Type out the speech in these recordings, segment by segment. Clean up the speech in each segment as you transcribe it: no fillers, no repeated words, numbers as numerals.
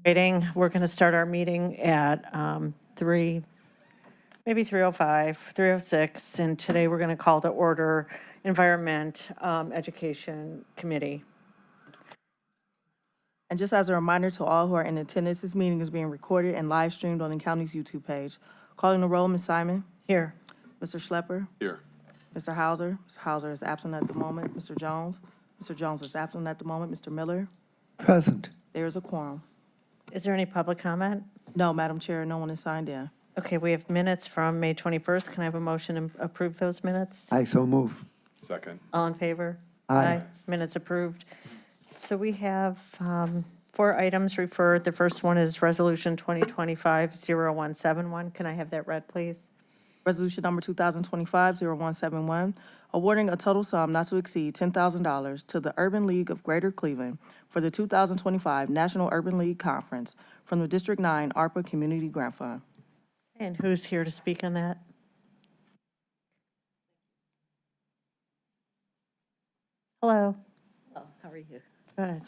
Waiting. We're going to start our meeting at 3:05, 3:06, and today we're going to call to order Environment Education Committee. And just as a reminder to all who are in attendance, this meeting is being recorded and live streamed on the county's YouTube page. Calling the roll, Ms. Simon. Here. Mr. Schlepper. Here. Mr. Hauser. Mr. Hauser is absent at the moment. Mr. Jones. Mr. Jones is absent at the moment. Mr. Miller. Present. There is a quorum. Is there any public comment? No, Madam Chair, no one is signed in. Okay, we have minutes from May 21st. Can I have a motion to approve those minutes? I so move. Second. All in favor? Aye. Minutes approved. So we have 4 items referred. The first one is Resolution 2025-0171. Can I have that read, please? Resolution number 2025-0171, awarding a total sum not to exceed $10,000 to the Urban League of Greater Cleveland for the 2025 National Urban League Conference from the District 9 ARPA Community Grant Fund. And who's here to speak on that? Hello. How are you? Good.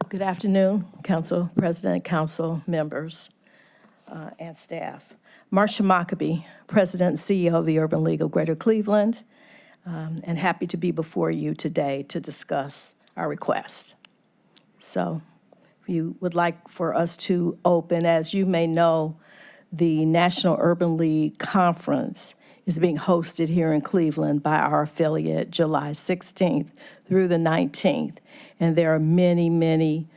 Good afternoon, Council President, Council members, and staff. Marcia Mockabee, President and CEO of the Urban League of Greater Cleveland, and happy to be before you today to discuss our request. So if you would like for us to open, as you may know, the National Urban League Conference is being hosted here in Cleveland by our affiliate July 16th through the 19th. And there are many, many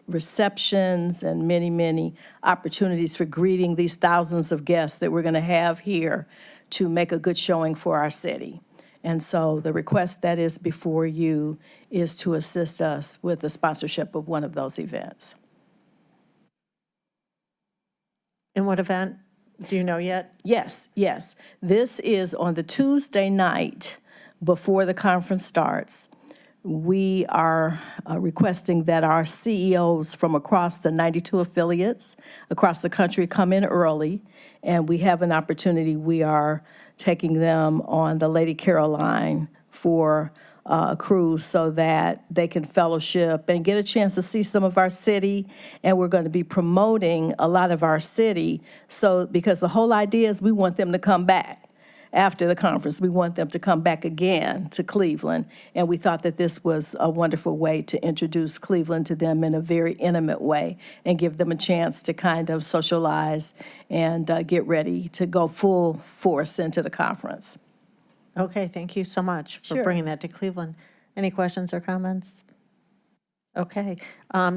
receptions and many, many opportunities for greeting these thousands of guests that we're going to have here to make a good showing for our city. And so the request that is before you is to assist us with the sponsorship of one of those events. And what event? Do you know yet? Yes, yes. This is on the Tuesday night before the conference starts. We are requesting that our CEOs from across the 92 affiliates across the country come in early, and we have an opportunity. We are taking them on the Lady Caroline for a cruise so that they can fellowship and get a chance to see some of our city. And we're going to be promoting a lot of our city. So, because the whole idea is we want them to come back after the conference. We want them to come back again to Cleveland. And we thought that this was a wonderful way to introduce Cleveland to them in a very intimate way and give them a chance to kind of socialize and get ready to go full force into the conference. Okay, thank you so much for Sure. bringing that to Cleveland. Any questions or comments? Okay,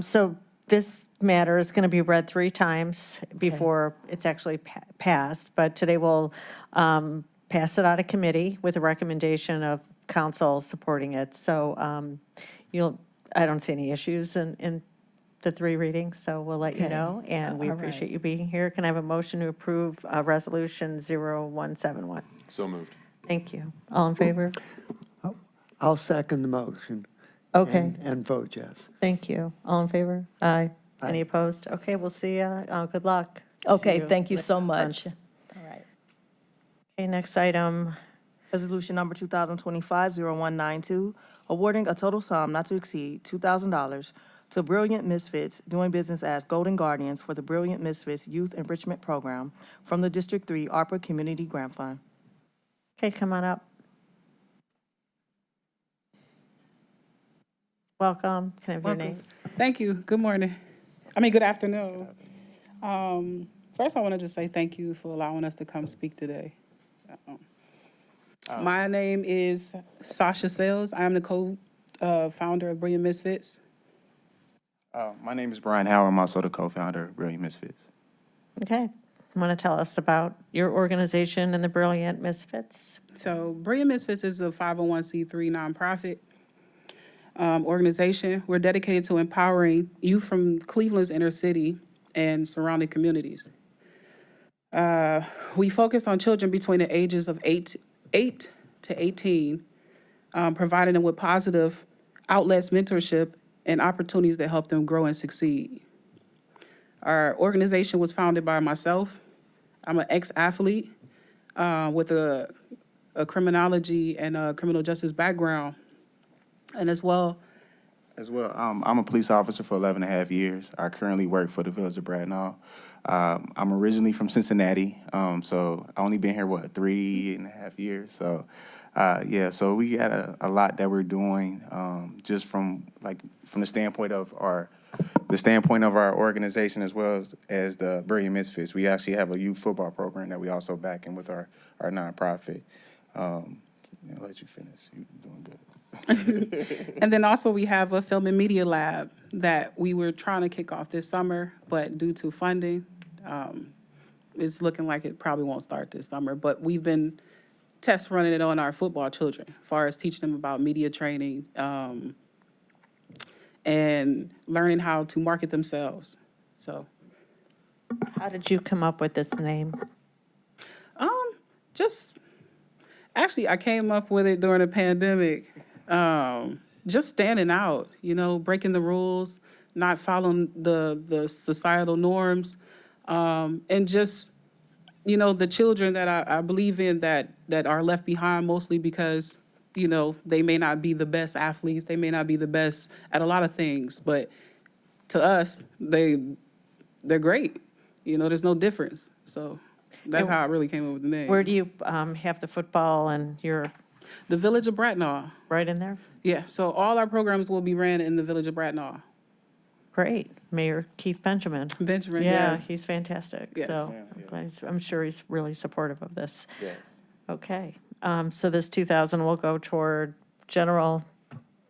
so this matter is going to be read 3 times before it's actually passed, but today we'll pass it out of committee with a recommendation of council supporting it. So I don't see any issues in the 3 readings, so we'll let you Okay. know, and we All right. appreciate you being here. Can I have a motion to approve Resolution 0171? So moved. Thank you. All in favor? I'll second the motion. Okay, And vote yes. thank you. All in favor? Aye. Aye. Any opposed? Okay, we'll see you. Good luck. Okay, to thank you with so the much. conference. All right. Okay, next item. Resolution number 2025-0192, awarding a total sum not to exceed $2,000 to Brilliant Misfits, doing business as Golden Guardians for the Brilliant Misfits Youth Enrichment Program from the District 3 ARPA Community Grant Fund. Okay, come on up. Welcome. Can I have your Welcome. name? Thank you. Good morning. Good afternoon. First, I want to just say thank you for allowing us to come speak today. My name is Sasha Sales. I am the co-founder of Brilliant Misfits. My name is Brian Howard. I'm also the co-founder of Brilliant Misfits. Okay. Want to tell us about your organization and the Brilliant Misfits? So Brilliant Misfits is a 501c3 nonprofit organization. We're dedicated to empowering youth from Cleveland's inner city and surrounding communities. We focused on children between the ages of 8 to 18, providing them with positive outlets, mentorship, and opportunities that help them grow and succeed. Our organization was founded by myself. I'm an ex-athlete with a criminology and a criminal justice background, and as well As well, I'm a police officer for 11 and a half years. I currently work for the Village of Bracknell. I'm originally from Cincinnati, so I only been here, 3.5 years? So, yeah, so we got a lot that we're doing, just from the standpoint of our organization as well as the Brilliant Misfits. We actually have a youth football program that we also back in with our nonprofit. I'll let you finish. You're doing good. And then also we have a film and media lab that we were trying to kick off this summer, but due to funding, it's looking like it probably won't start this summer. But we've been test running it on our football children, as far as teaching them about media training, and learning how to market themselves. So, How did you come up with this name? just, actually, I came up with it during the pandemic. Just standing out, breaking the rules, not following the societal norms, and just, the children that I believe in that are left behind mostly because, they may not be the best athletes, they may not be the best at a lot of things, but to us, they're great. There's no difference. So that's how I really came up with the name. Where do you have the football and you're The Village of Bracknell. right in there? Yeah, so all our programs will be ran in the Village of Bracknell. Great. Mayor Keith Benjamin. Benjamin, Yeah, yes. he's fantastic. Yes. So Yeah, I'm sure he's really supportive of this. Yes. Okay. So this 2,000 will go toward general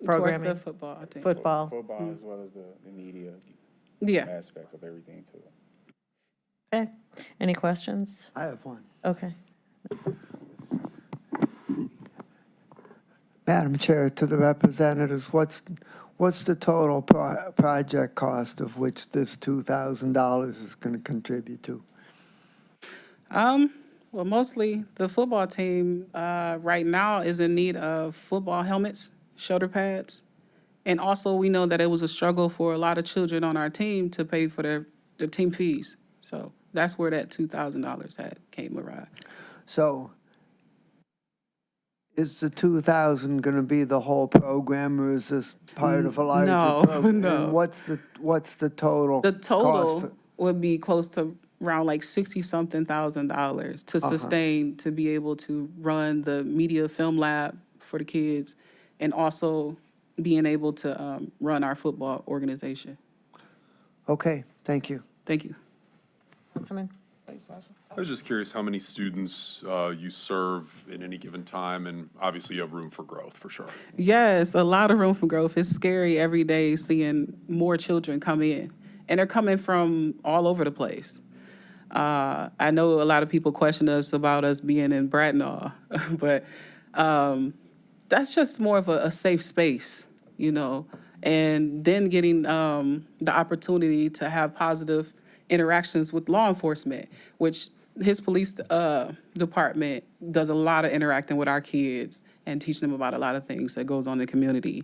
Towards programming, the football, I think. football. Football as well as the media Yeah. aspect of everything too. Okay. Any questions? I have one. Okay. Madam Chair, to the representatives, what's the total project cost of which this $2,000 is going to contribute to? Well, mostly the football team right now is in need of football helmets, shoulder pads, and also we know that it was a struggle for a lot of children on our team to pay for their team fees. So that's where that $2,000 came around. So is the 2,000 going to be the whole program, or is this part of a larger no, program? no. And what's the total? The cost total for- would be close to around like $60-something thousand to sustain, to be able to run the media film lab for the kids, and also being able to run our football organization. Okay, thank you. Thank you. Councilman? I was just curious how many students you serve in any given time, and obviously you have room for growth, for sure. Yes, a lot of room for growth. It's scary every day seeing more children come in, and they're coming from all over the place. I know a lot of people question us about us being in Bracknell, but that's just more of a safe space, and then getting the opportunity to have positive interactions with law enforcement, which his police department does a lot of interacting with our kids and teaching them about a lot of things that goes on in the community.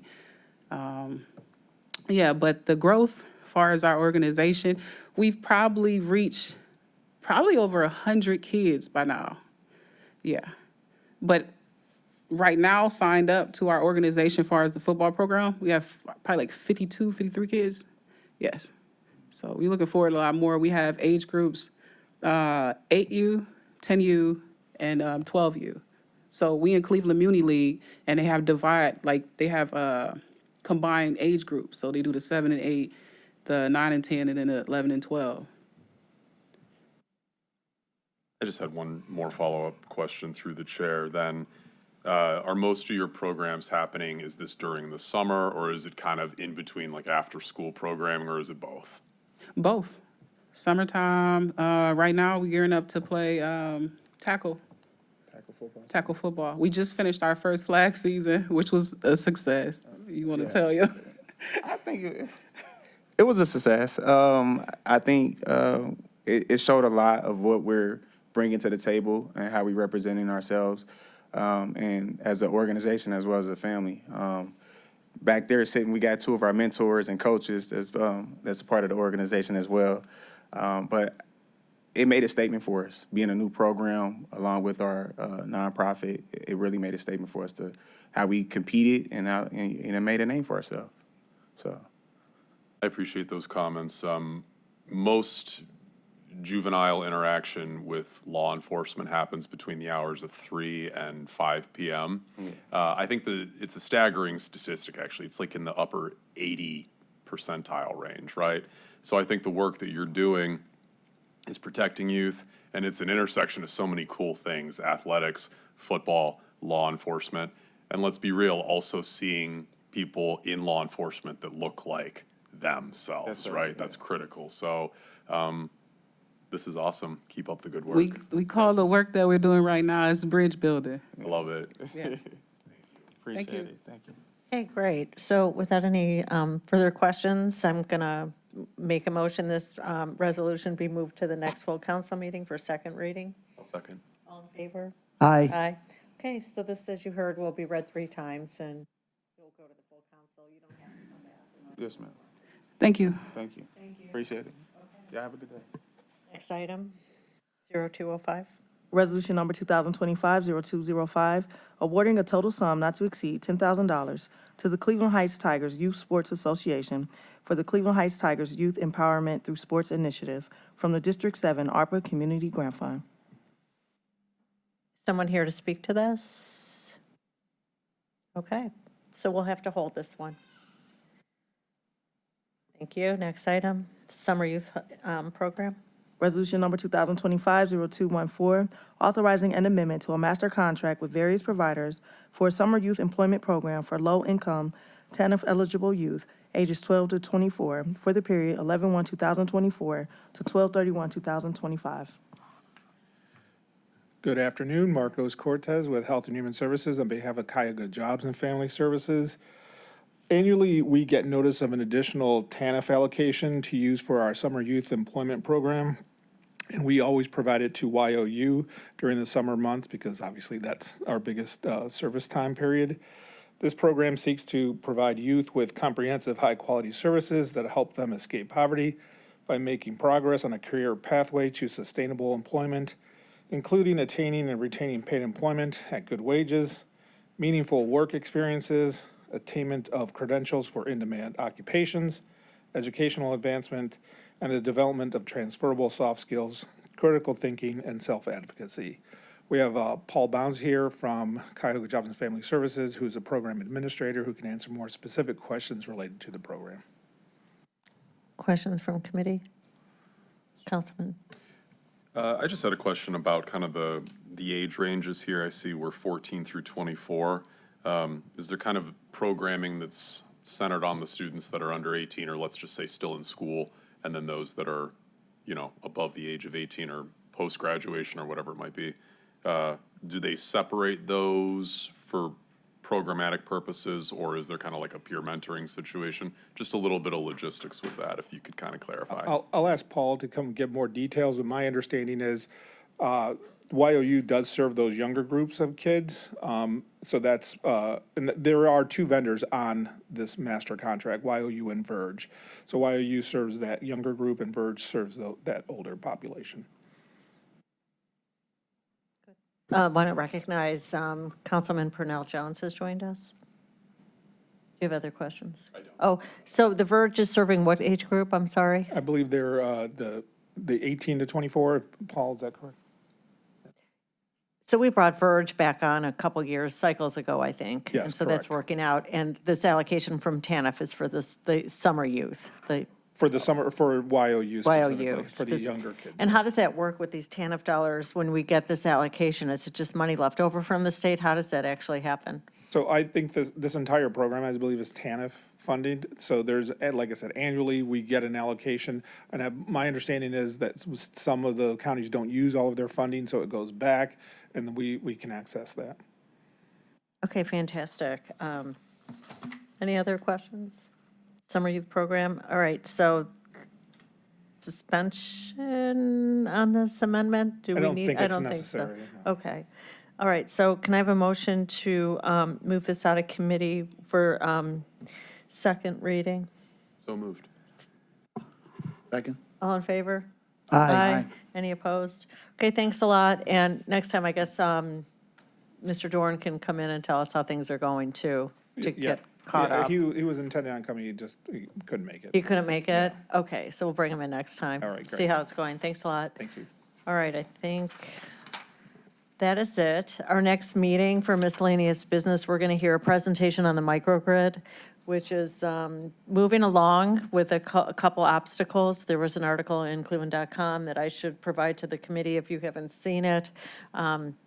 Yeah, but the growth, as far as our organization, we've probably reached over 100 kids by now. Yeah. But right now, signed up to our organization as far as the football program, we have probably like 52, 53 kids. Yes. So we're looking forward to a lot more. We have age groups, 8U, 10U, and 12U. So we in Cleveland Muni League, and they have combined age groups. So they do the 7 and 8, the 9 and 10, and then the 11 and 12. I just had one more follow-up question through the chair then. Are most of your programs happening, is this during the summer, or is it kind of in between, like after-school programming, or is it both? Both. Summertime, right now, we're gearing up to play tackle football. We just finished our first flag season, which was a success. You want to tell you? I think it was a success. I think it showed a lot of what we're bringing to the table and how we're representing ourselves, and as an organization as well as a family. Back there sitting, we got two of our mentors and coaches that's a part of the organization as well. But it made a statement for us, being a new program along with our nonprofit. It really made a statement for us to how we competed and it made a name for ourselves. So, I appreciate those comments. Most juvenile interaction with law enforcement happens between the hours of 3 and 5 p.m. I think it's a staggering statistic, actually. It's like in the upper 80 percentile range, right? So I think the work that you're doing is protecting youth, and it's an intersection of so many cool things: athletics, football, law enforcement, and let's be real, also seeing people in law enforcement that look like themselves, right, right? yeah. That's critical. So this is awesome. Keep up the good work. We call the work that we're doing right now is bridge building. I love it. appreciate you. it. Thank you. Okay, great. So without any further questions, I'm going to make a motion this resolution be moved to the next full council meeting for second reading. I'll second. All in favor? Aye. Aye. Okay, so this, as you heard, will be read 3 times, and you'll go to the full council. You don't have to come back. Yes, ma'am. Thank you. Thank you. Appreciate it. Y'all have a good day. Next item, 0205. Resolution number 2025-0205, awarding a total sum not to exceed $10,000 to the Cleveland Heights Tigers Youth Sports Association for the Cleveland Heights Tigers Youth Empowerment Through Sports Initiative from the District 7 ARPA Community Grant Fund. Someone here to speak to this? Okay, so we'll have to hold this one. Thank you. Next item, Summer Youth Program. Resolution number 2025-0214, authorizing an amendment to a master contract with various providers for a summer youth employment program for low-income TANF-eligible youth ages 12 to 24 for the period 11/1/2024 to 12/31/2025. Good afternoon, Marcos Cortez with Health and Human Services on behalf of Cuyahoga Jobs and Family Services. Annually, we get notice of an additional TANF allocation to use for our summer youth employment program. And we always provide it to YOU during the summer months because obviously that's our biggest service time period. This program seeks to provide youth with comprehensive, high-quality services that help them escape poverty by making progress on a career pathway to sustainable employment, including attaining and retaining paid employment at good wages, meaningful work experiences, attainment of credentials for in-demand occupations, educational advancement, and the development of transferable soft skills, critical thinking, and self-advocacy. We have Paul Bounds here from Cuyahoga Jobs and Family Services, who's a program administrator who can answer more specific questions related to the program. Questions from committee? Councilman? I just had a question about kind of the age ranges here. I see we're 14 through 24. Is there kind of programming that's centered on the students that are under 18, or let's just say still in school, and then those that are, above the age of 18 or post-graduation or whatever it might be? Do they separate those for programmatic purposes, or is there kind of like a peer mentoring situation? Just a little bit of logistics with that, if you could kind of clarify. I'll ask Paul to come give more details, but my understanding is YOU does serve those younger groups of kids. So that's, and there are 2 vendors on this master contract, YOU and Verge. So YOU serves that younger group and Verge serves that older population. Want to recognize Councilman Purnell Jones has joined us. Do you have other questions? I don't. Oh, so the Verge is serving what age group? I'm sorry. I believe they're the 18 to 24, Paul, is that correct? So we brought Verge back on a couple years, cycles ago, I think. Yes, And so that's correct. working out. And this allocation from TANF is for the summer youth, the For the summer, for YOU specifically, YOU. for the younger kids. And how does that work with these TANF dollars when we get this allocation? Is it just money left over from the state? How does that actually happen? So I think this entire program, I believe, is TANF funded. So there's, like I said, annually, we get an allocation. And my understanding is that some of the counties don't use all of their funding, so it goes back, and we can access that. Okay, fantastic. Any other questions? Summer youth program? All right, so suspension on this amendment? Do I we don't need? think I it's don't think so. necessary, no. Okay. All right, so can I have a motion to move this out of committee for second reading? So moved. Second. All in favor? Aye. Any opposed? Okay, thanks a lot. And next time, I guess Mr. Dorn can come in and tell us how things are going too, to Yeah. get caught Yeah, up. he was intending on coming, he couldn't make it. You couldn't make it? Okay, so we'll bring him in next time. All right, See great. how it's going. Thanks a lot. Thank you. All right, I think that is it. Our next meeting for miscellaneous business, we're going to hear a presentation on the microgrid, which is moving along with a couple obstacles. There was an article in cleveland.com that I should provide to the committee if you haven't seen it.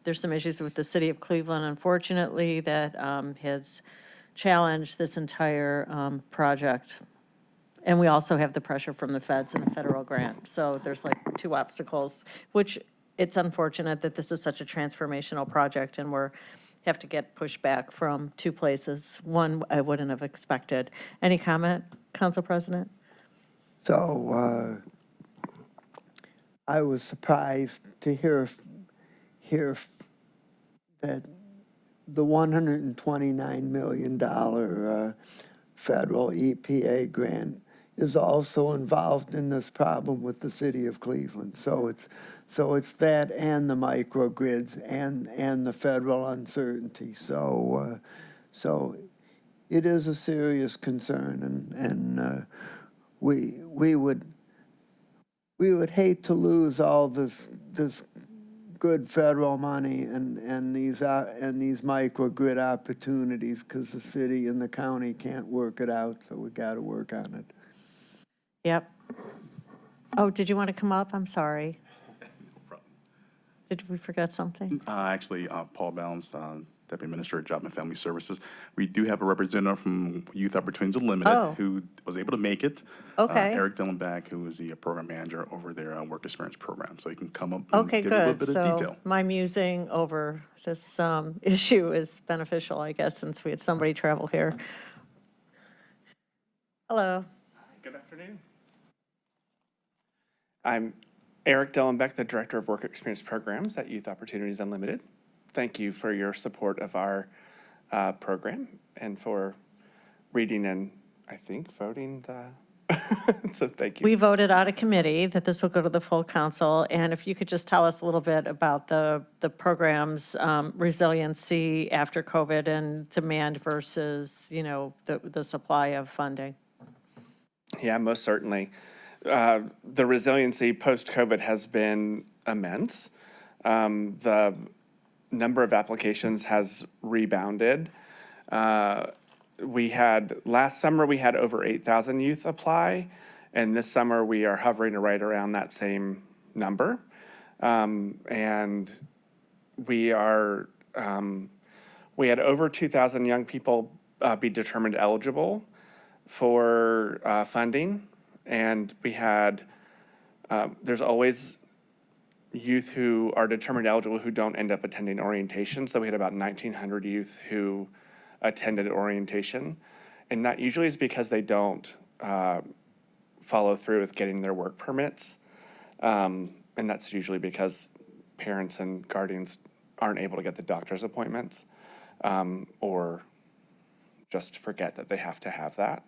There's some issues with the city of Cleveland, unfortunately, that has challenged this entire project. And we also have the pressure from the feds and the federal grant. So there's like two obstacles, which it's unfortunate that this is such a transformational project and have to get pushed back from two places. One I wouldn't have expected. Any comment, Council President? So I was surprised to hear that the $129 million federal EPA grant is also involved in this problem with the city of Cleveland. So it's that and the microgrids and the federal uncertainty. So it is a serious concern, and we would hate to lose all this good federal money and these microgrid opportunities because the city and the county can't work it out. So we got to work on it. Yep. Oh, did you want to come up? I'm sorry. Did we forget something? Actually, Paul Bounds, Deputy Minister of Job and Family Services. We do have a representative from Youth Opportunities Unlimited Oh. who was able to make it. Okay. Eric Dillenbach, who is the program manager over their work experience program. So he can come up and Okay, give you a little good. bit of So detail. my musing over this issue is beneficial, I guess, since we had somebody travel here. Hello. Good afternoon. I'm Eric Dellenbeck, the Director of Work Experience Programs at Youth Opportunities Unlimited. Thank you for your support of our program and for reading and, I think, voting the, so thank you. We voted out of committee that this will go to the full council, and if you could just tell us a little bit about the program's resiliency after COVID and demand versus, the supply of funding. Yeah, most certainly. The resiliency post-COVID has been immense. The number of applications has rebounded. Last summer, we had over 8,000 youth apply, and this summer we are hovering right around that same number. And we had over 2,000 young people be determined eligible for funding. And we had, there's always youth who are determined eligible who don't end up attending orientation. So we had about 1,900 youth who attended orientation. And that usually is because they don't follow through with getting their work permits. And that's usually because parents and guardians aren't able to get the doctor's appointments or just forget that they have to have that.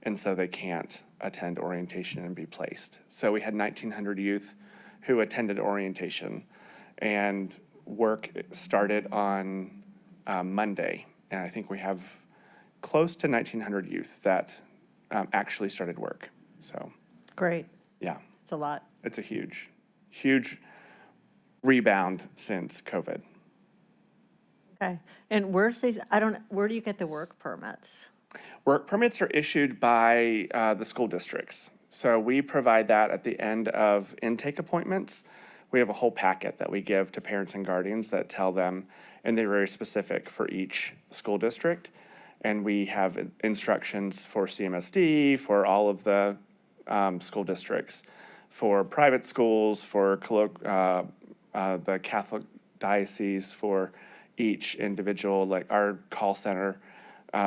And so they can't attend orientation and be placed. So we had 1,900 youth who attended orientation, and work started on Monday. And I think we have close to 1,900 youth that actually started work. So, Great. yeah, It's a lot. it's a huge, huge rebound since COVID. Okay. And where do you get the work permits? Work permits are issued by the school districts. So we provide that at the end of intake appointments. We have a whole packet that we give to parents and guardians that tell them, and they're very specific for each school district. And we have instructions for CMSD, for all of the school districts, for private schools, for the Catholic diocese, for each individual. Like our call center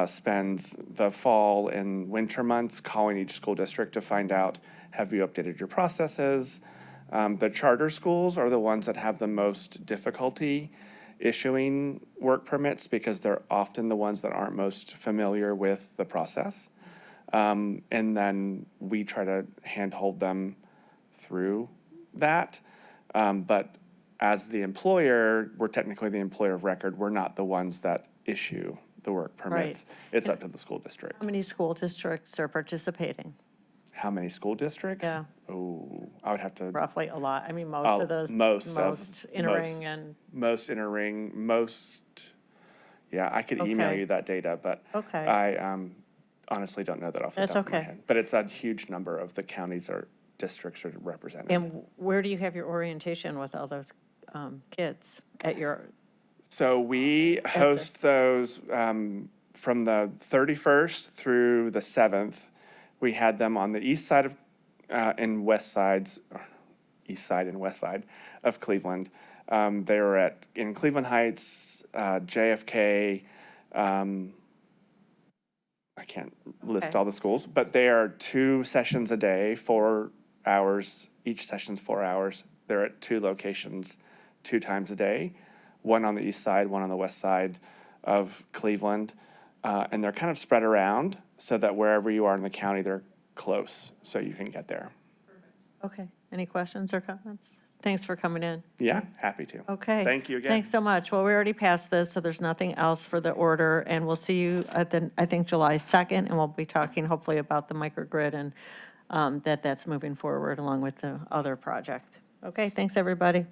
spends the fall and winter months calling each school district to find out, have you updated your processes? The charter schools are the ones that have the most difficulty issuing work permits because they're often the ones that aren't most familiar with the process. And then we try to handhold them through that. But as the employer, we're technically the employer of record. We're not the ones that issue the work permits. It's up to the school district. How many school districts are participating? How many school districts? Yeah. Oh, I would have to. Roughly a lot. I mean, most of those. Most entering and, Most entering, yeah, I could email Okay. you that data, but Okay. I honestly don't know that off the That's top of my okay. head. But it's a huge number of the counties or districts are represented. and where do you have your orientation with all those kids at your, So we host those from the 31st through the 7th. We had them on the east side of, and west sides, or east side and west side of Cleveland. They were in Cleveland Heights, JFK. I can't list Okay. all the schools, but they are 2 sessions a day, 4 hours. Each session's 4 hours. They're at 2 locations 2 times a day, one on the east side, one on the west side of Cleveland. And they're kind of spread around so that wherever you are in the county, they're close, so you can get there. okay, any questions or comments? Thanks for coming in. Yeah, happy to. Okay. Thank you again. Thanks so much. Well, we already passed this, so there's nothing else for the order, and we'll see you at the, I think, July 2nd, and we'll be talking hopefully about the microgrid and that's moving forward along with the other project. Okay, thanks, everybody.